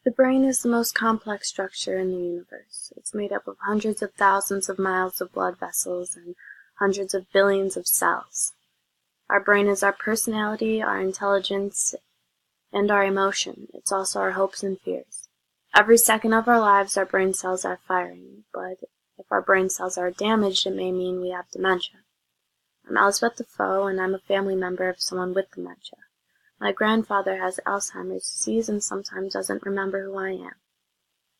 The brain is the most complex structure in the universe. It's made up of hundreds of thousands of miles of blood vessels and hundreds of billions of cells. Our brain is our personality, our intelligence, and our emotion. It's also our hopes and fears. Every second of our lives, our brain cells are firing, but if our brain cells are damaged, it may mean we have dementia. I'm Elizabeth Defoe, and I'm a family member of someone with dementia. My grandfather has Alzheimer's disease and sometimes doesn't remember who I am.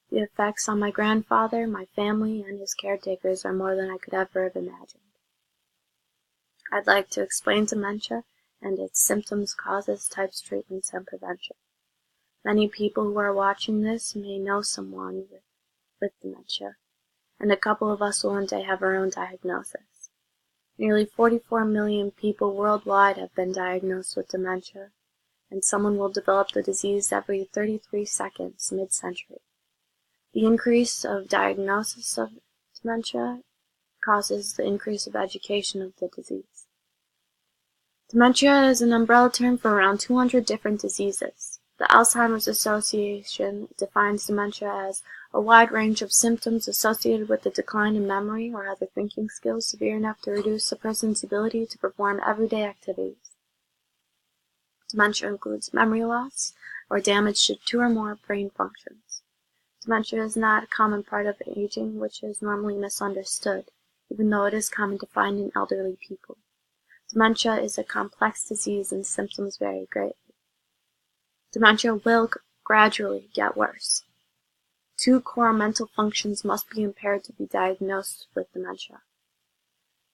The effects on my grandfather, my family, and his caretakers are more than I could ever have imagined. I'd like to explain dementia and its symptoms, causes, types, treatments, and prevention. Many people who are watching this may know someone with dementia, and a couple of us will one day have our own diagnosis. Nearly 44 million people worldwide have been diagnosed with dementia, and someone will develop the disease every 33 seconds mid-century. The increase of diagnosis of dementia causes the increase of education of the disease. Dementia is an umbrella term for around 200 different diseases. The Alzheimer's Association defines dementia as a wide range of symptoms associated with a decline in memory or other thinking skills severe enough to reduce a person's ability to perform everyday activities. Dementia includes memory loss or damage to two or more brain functions. Dementia is not a common part of aging, which is normally misunderstood, even though it is common to find in elderly people. Dementia is a complex disease and symptoms vary greatly. Dementia will gradually get worse. Two core mental functions must be impaired to be diagnosed with dementia.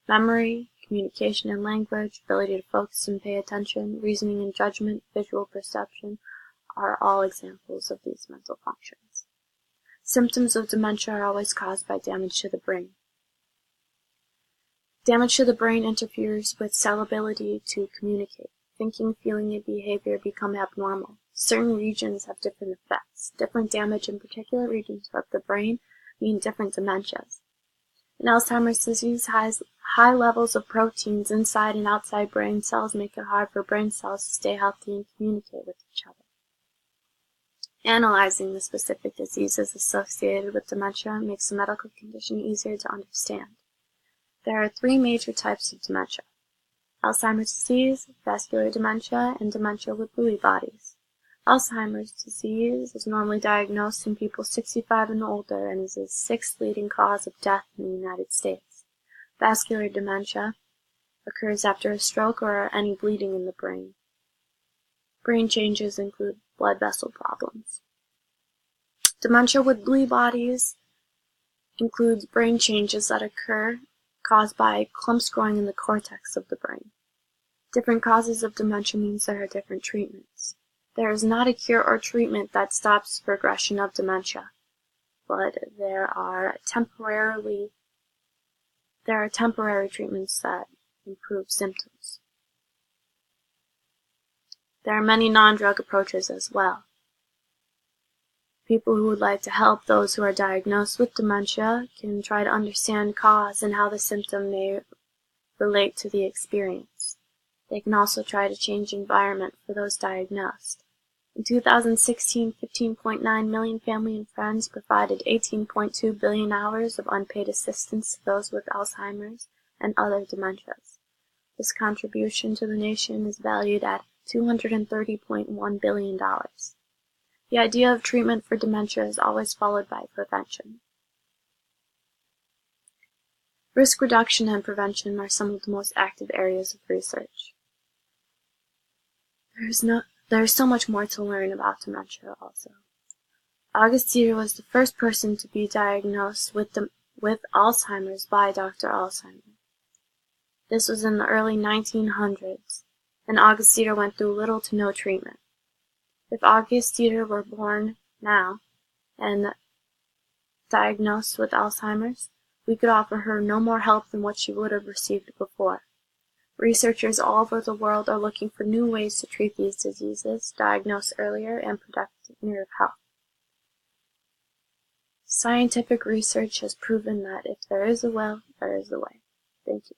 Memory, communication and language, ability to focus and pay attention, reasoning and judgment, visual perception are all examples of these mental functions. Symptoms of dementia are always caused by damage to the brain. Damage to the brain interferes with cell ability to communicate. Thinking, feeling, and behavior become abnormal. Certain regions have different effects. Different damage in particular regions of the brain mean different dementias. In Alzheimer's disease, high levels of proteins inside and outside brain cells make it hard for brain cells to stay healthy and communicate with each other. Analyzing the specific diseases associated with dementia makes the medical condition easier to understand. There are three major types of dementia: Alzheimer's disease, vascular dementia, and dementia with Lewy bodies. Alzheimer's disease is normally diagnosed in people 65 and older and is the sixth leading cause of death in the United States. Vascular dementia occurs after a stroke or any bleeding in the brain. Brain changes include blood vessel problems. Dementia with Lewy bodies includes brain changes that occur caused by clumps growing in the cortex of the brain. Different causes of dementia means there are different treatments. There is not a cure or treatment that stops progression of dementia, but there are temporary treatments that improve symptoms. There are many non-drug approaches as well. People who would like to help those who are diagnosed with dementia can try to understand cause and how the symptom may relate to the experience. They can also try to change environment for those diagnosed. In 2016, 15.9 million family and friends provided 18.2 billion hours of unpaid assistance to those with Alzheimer's and other dementias. This contribution to the nation is valued at $230.1 billion. The idea of treatment for dementia is always followed by prevention. Risk reduction and prevention are some of the most active areas of research. There is so much more to learn about dementia also. August Dieter was the first person to be diagnosed with Alzheimer's by Dr. Alzheimer. This was in the early 1900s, and August Dieter went through little to no treatment. If August Dieter were born now and diagnosed with Alzheimer's, we could offer her no more help than what she would have received before. Researchers all over the world are looking for new ways to treat these diseases, diagnose earlier, and protect nerve health. Scientific research has proven that if there is a will, there is a way. Thank you.